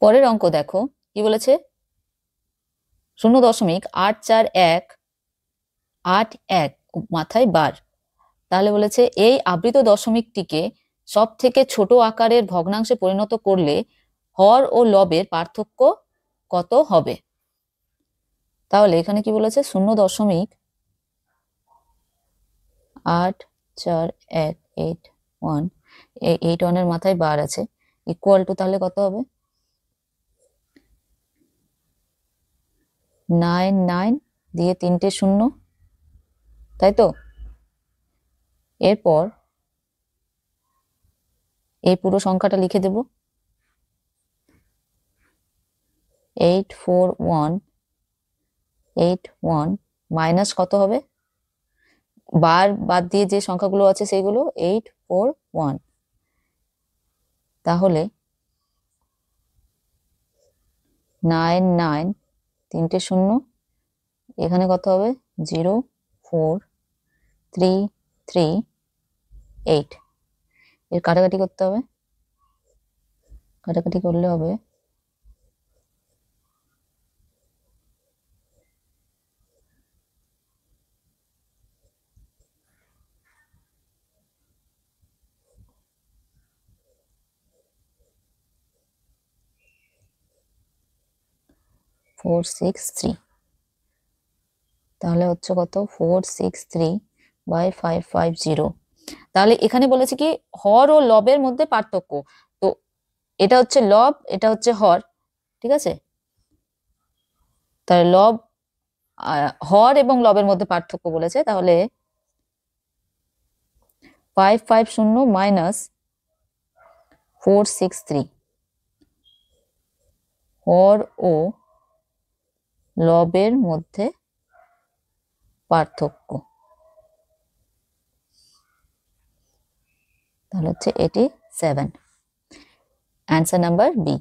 পরের অঙ্ক দেখো কি বলেছে, 0.84181 মাথায় বার। তাহলে বলেছে এই আবৃত দশমিকটিকে সব থেকে ছোট আকারের ভগ্নাংশে পরিণত করলে হর ও লবের পার্থক্য কত হবে। তাহলে এখানে কি বলেছে, 0.84181, 81 এর মাথায় বার আছে, ইকুয়াল টু তাহলে কত হবে, 99 দিয়ে 3টে শূন্য, তাই তো। এরপর এই পুরো সংখ্যাটা লিখে দেব, 84181 মাইনাস কত হবে, বার বাদ দিয়ে যে সংখ্যাগুলো আছে সেইগুলো 841, তাহলে 99 3টে শূন্য, এখানে কত হবে 04338, এর কাটাকাটি করতে হবে, কাটাকাটি করলে হবে 463, তাহলে হচ্ছে কত 463/550। তাহলে এখানে বলেছে কি হর ও লবের মধ্যে পার্থক্য, তো এটা হচ্ছে লব, এটা হচ্ছে হর, ঠিক আছে। তাহলে লব হর এবং লবের মধ্যে পার্থক্য বলেছে, তাহলে 550 মাইনাস 463 হর ও লবের মধ্যে পার্থক্য, তাহলে হচ্ছে 87, অ্যান্সার নাম্বার বি।